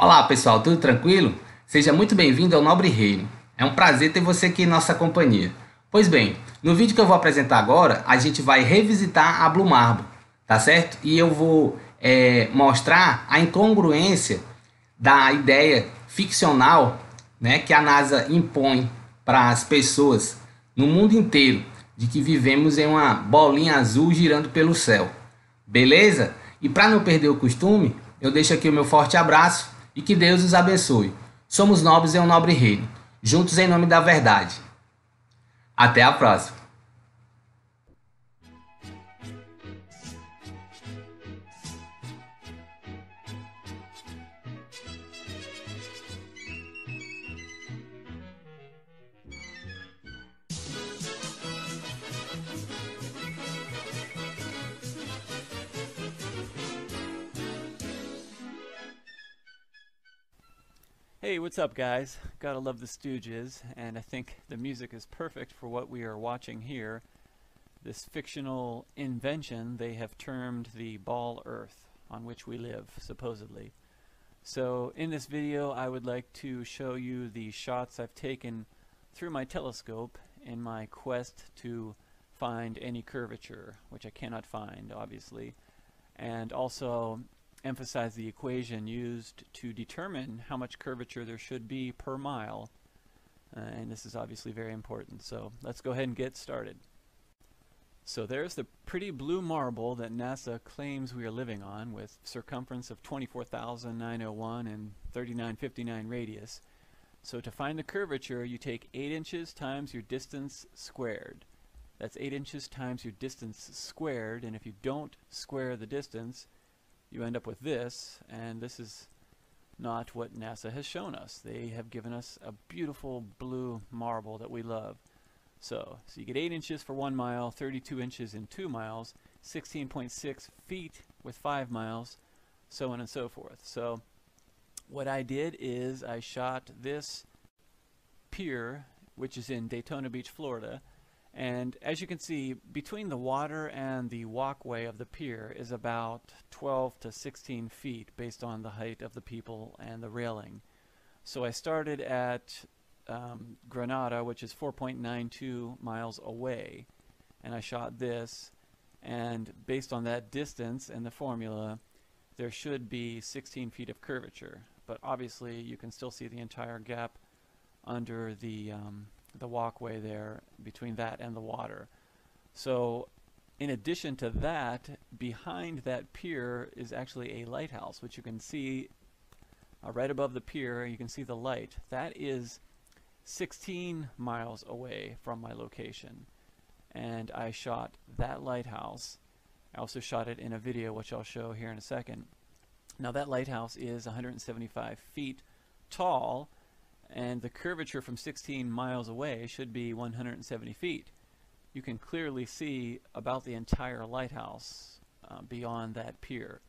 Olá pessoal, tudo tranquilo? Seja muito bem-vindo ao Nobre Reino. É um prazer ter você aqui em nossa companhia. Pois bem, no vídeo que eu vou apresentar agora, a gente vai revisitar a Blue Marble, tá certo? E eu vou mostrar a incongruência da ideia ficcional, né, que a NASA impõe para as pessoas no mundo inteiro de que vivemos em uma bolinha azul girando pelo céu. Beleza? E para não perder o costume, eu deixo aqui o meu forte abraço e que Deus os abençoe. Somos nobres em um nobre reino, juntos em nome da verdade. Até a próxima! Hey, what's up guys? Gotta love the Stooges, and I think the music is perfect for what we are watching here. This fictional invention they have termed the ball Earth, on which we live, supposedly. So in this video I would like to show you the shots I've taken through my telescope in my quest to find any curvature, which I cannot find, obviously, and also emphasize the equation used to determine how much curvature there should be per mile, and this is obviously very important. So let's go ahead and get started. So there's the pretty blue marble that NASA claims we are living on, with circumference of 24,901 and 3959 radius. So to find the curvature, you take 8 inches times your distance squared. That's 8 inches times your distance squared, and if you don't square the distance, you end up with this, and this is not what NASA has shown us. They have given us a beautiful blue marble that we love. So you get 8 inches for 1 mile, 32 inches in 2 miles, 16.6 feet with 5 miles, so on and so forth. So what I did is I shot this pier, which is in Daytona Beach, Florida, and as you can see, between the water and the walkway of the pier is about 12 to 16 feet based on the height of the people and the railing. So I started at Granada, which is 4.92 miles away, and I shot this, and based on that distance and the formula, there should be 16 feet of curvature. But obviously you can still see the entire gap under the walkway there between that and the water. So in addition to that, behind that pier is actually a lighthouse, which you can see right above the pier. You can see the light. That is 16 miles away from my location, and I shot that lighthouse. I also shot it in a video, which I'll show here in a second. Now that lighthouse is 175 feet tall, and the curvature from 16 miles away should be 170 feet. You can clearly see about the entire lighthouse beyond that pier.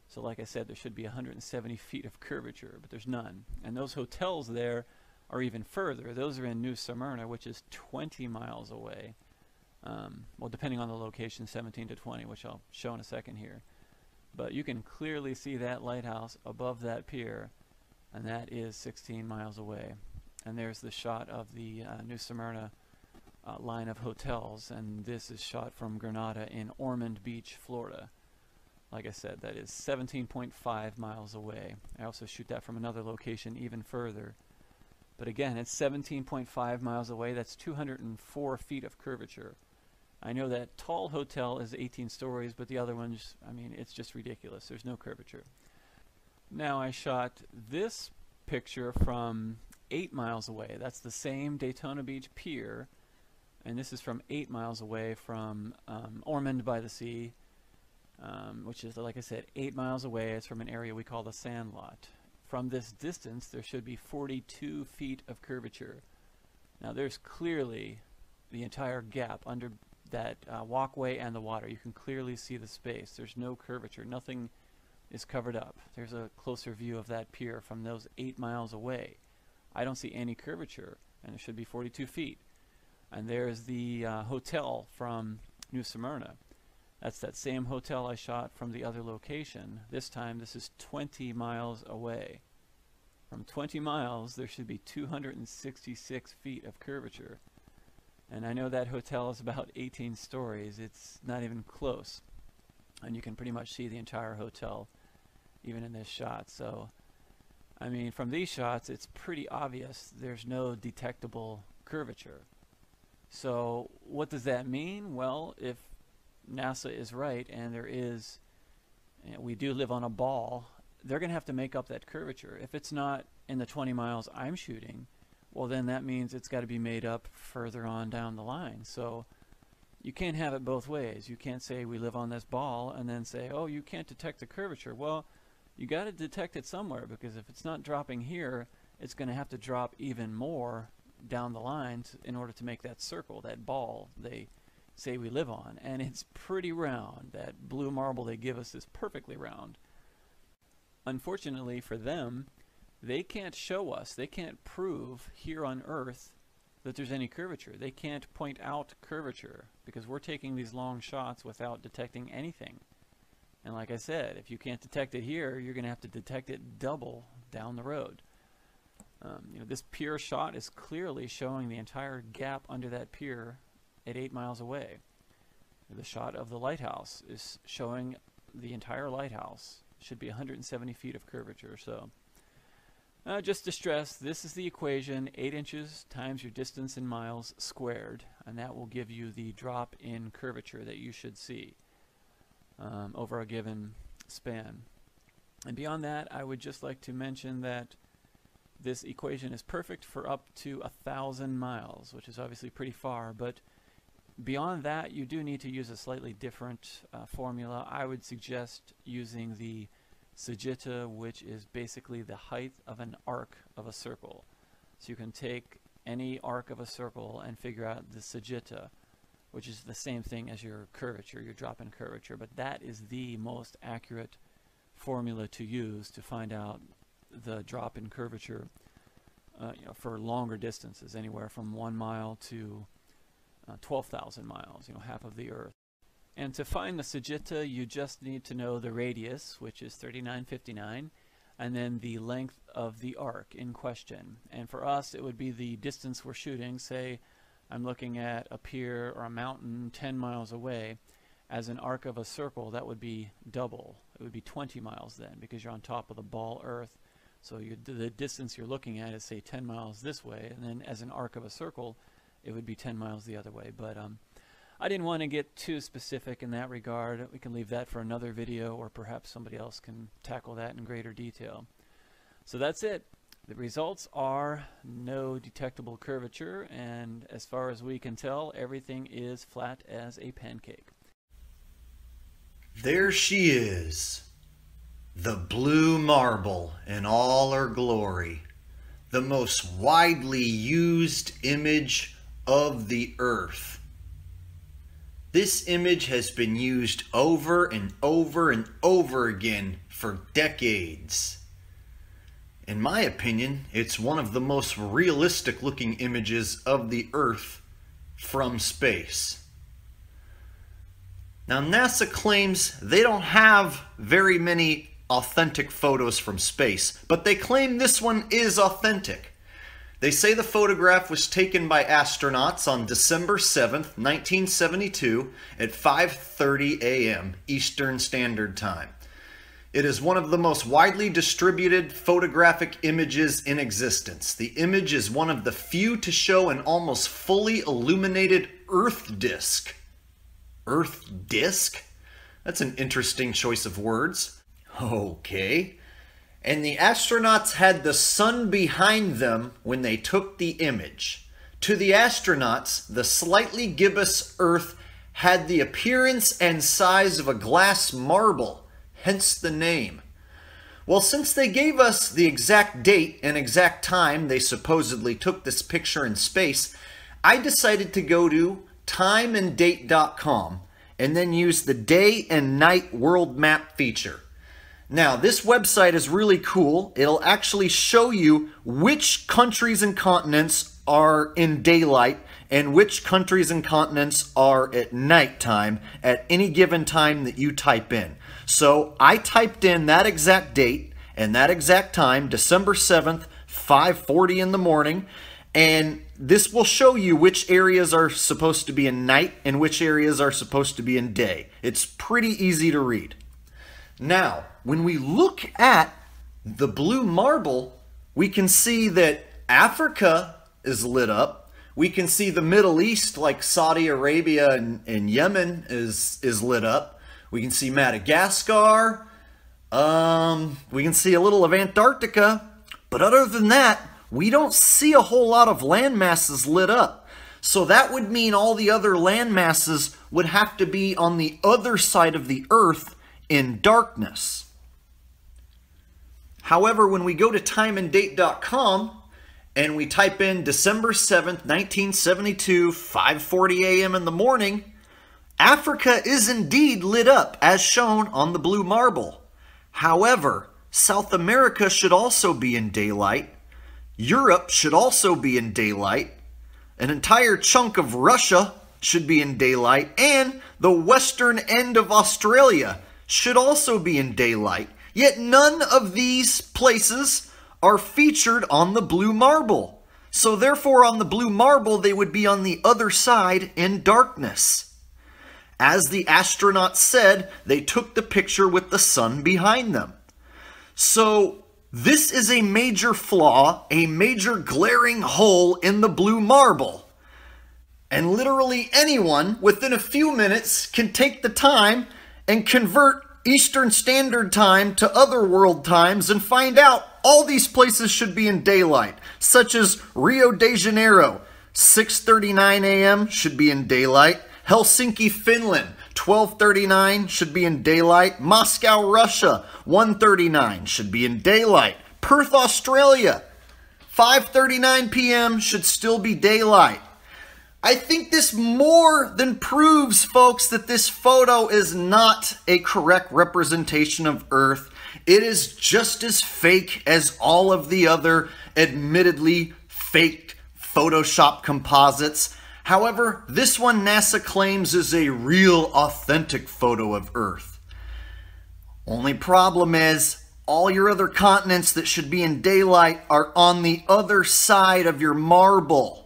So like I said, there should be 170 feet of curvature, but there's none. And those hotels there are even further. Those are in New Smyrna, which is 20 miles away. Well, depending on the location, 17 to 20, which I'll show in a second here. But you can clearly see that lighthouse above that pier, and that is 16 miles away. And there's the shot of the New Smyrna line of hotels, and this is shot from Granada in Ormond Beach, Florida. Like I said, that is 17.5 miles away. I also shoot that from another location even further. But again, it's 17.5 miles away. That's 204 feet of curvature. I know that tall hotel is 18 stories, but the other ones, I mean, it's just ridiculous. There's no curvature. Now I shot this picture from 8 miles away. That's the same Daytona Beach pier, and this is from 8 miles away from Ormond by the Sea, which is, like I said, 8 miles away. It's from an area we call the Sandlot. From this distance, there should be 42 feet of curvature. Now there's clearly the entire gap under that walkway and the water. You can clearly see the space. There's no curvature. Nothing is covered up. There's a closer view of that pier from those 8 miles away. I don't see any curvature, and it should be 42 feet. And there's the hotel from New Smyrna. That's that same hotel I shot from the other location. This time this is 20 miles away. From 20 miles, there should be 266 feet of curvature. And I know that hotel is about 18 stories. It's not even close. And you can pretty much see the entire hotel, even in this shot. So, I mean, from these shots, it's pretty obvious there's no detectable curvature. So, what does that mean? Well, if NASA is right and there is, we do live on a ball, they're going to have to make up that curvature. If it's not in the 20 miles I'm shooting, well, then that means it's got to be made up further on down the line. So you can't have it both ways. You can't say we live on this ball and then say, oh, you can't detect the curvature. Well, you got to detect it somewhere, because if it's not dropping here, it's going to have to drop even more down the line in order to make that circle, that ball they say we live on. And it's pretty round. That blue marble they give us is perfectly round. Unfortunately for them, they can't show us, they can't prove here on Earth that there's any curvature. They can't point out curvature, because we're taking these long shots without detecting anything. And like I said, if you can't detect it here, you're going to have to detect it double down the road. You know, this pier shot is clearly showing the entire gap under that pier at 8 miles away. The shot of the lighthouse is showing the entire lighthouse. Should be 170 feet of curvature. So just to stress, this is the equation: 8 inches times your distance in miles squared, and that will give you the drop in curvature that you should see over a given span. And beyond that, I would just like to mention that this equation is perfect for up to 1,000 miles, which is obviously pretty far, but beyond that, you do need to use a slightly different formula. I would suggest using the sagitta, which is basically the height of an arc of a circle. So you can take any arc of a circle and figure out the sagitta, which is the same thing as your curvature, your drop in curvature, but that is the most accurate formula to use to find out the drop in curvature you know, for longer distances, anywhere from 1 mile to 12,000 miles, you know, half of the Earth. And to find the sagitta, you just need to know the radius, which is 3959, and then the length of the arc in question. And for us, it would be the distance we're shooting. Say I'm looking at a pier or a mountain 10 miles away. As an arc of a circle, that would be double. It would be 20 miles then, because you're on top of the ball Earth. So the distance you're looking at is, say, 10 miles this way, and then as an arc of a circle, it would be 10 miles the other way. But I didn't want to get too specific in that regard. We can leave that for another video, or perhaps somebody else can tackle that in greater detail. So that's it. The results are no detectable curvature, and as far as we can tell, everything is flat as a pancake. There she is, the blue marble in all her glory, the most widely used image of the Earth. This image has been used over and over and over again for decades. In my opinion, it's one of the most realistic looking images of the Earth from space. Now, NASA claims they don't have very many authentic photos from space, but they claim this one is authentic. They say the photograph was taken by astronauts on December 7th, 1972 at 5:30 a.m. Eastern Standard Time. It is one of the most widely distributed photographic images in existence. The image is one of the few to show an almost fully illuminated Earth disk. Earth disk? That's an interesting choice of words. Okay. And the astronauts had the sun behind them when they took the image. To the astronauts, the slightly gibbous Earth had the appearance and size of a glass marble, hence the name. Well, since they gave us the exact date and exact time they supposedly took this picture in space, I decided to go to timeanddate.com and then use the day and night world map feature. Now, this website is really cool. It'll actually show you which countries and continents are in daylight and which countries and continents are at nighttime at any given time that you type in. So I typed in that exact date, and that exact time, December 7th, 5:40 in the morning. And this will show you which areas are supposed to be in night and which areas are supposed to be in day. It's pretty easy to read. Now, when we look at the blue marble, we can see that Africa is lit up. We can see the Middle East, like Saudi Arabia and Yemen, is lit up. We can see Madagascar. We can see a little of Antarctica. But other than that, we don't see a whole lot of land masses lit up. So that would mean all the other land masses would have to be on the other side of the Earth in darkness. However, when we go to timeanddate.com and we type in December 7th, 1972, 5:40 a.m. in the morning, Africa is indeed lit up as shown on the blue marble. However, South America should also be in daylight. Europe should also be in daylight. An entire chunk of Russia should be in daylight. And the western end of Australia should also be in daylight. Yet none of these places are featured on the blue marble. So therefore on the blue marble they would be on the other side in darkness. As the astronauts said, they took the picture with the sun behind them. So this is a major flaw, a major glaring hole in the blue marble. And literally anyone within a few minutes can take the time and convert Eastern Standard Time to other world times and find out all these places should be in daylight, such as Rio de Janeiro, 6:39 a.m. should be in daylight. Helsinki, Finland, 12:39 should be in daylight. Moscow, Russia, 1:39 should be in daylight. Perth, Australia, 5:39 p.m. should still be daylight. I think this more than proves, folks, that this photo is not a correct representation of Earth. It is just as fake as all of the other admittedly faked Photoshop composites. However, this one NASA claims is a real authentic photo of Earth. Only problem is, all your other continents that should be in daylight are on the other side of your marble.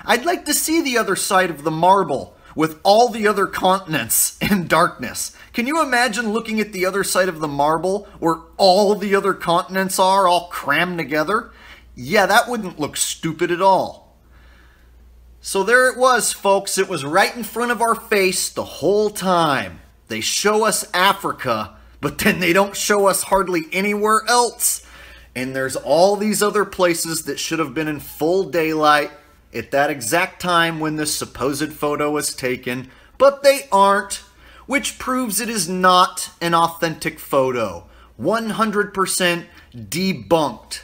I'd like to see the other side of the marble with all the other continents in darkness. Can you imagine looking at the other side of the marble where all the other continents are all crammed together? Yeah, that wouldn't look stupid at all. So there it was, folks. It was right in front of our face the whole time. They show us Africa, but then they don't show us hardly anywhere else. And there's all these other places that should have been in full daylight at that exact time when this supposed photo was taken, but they aren't, which proves it is not an authentic photo. 100% debunked.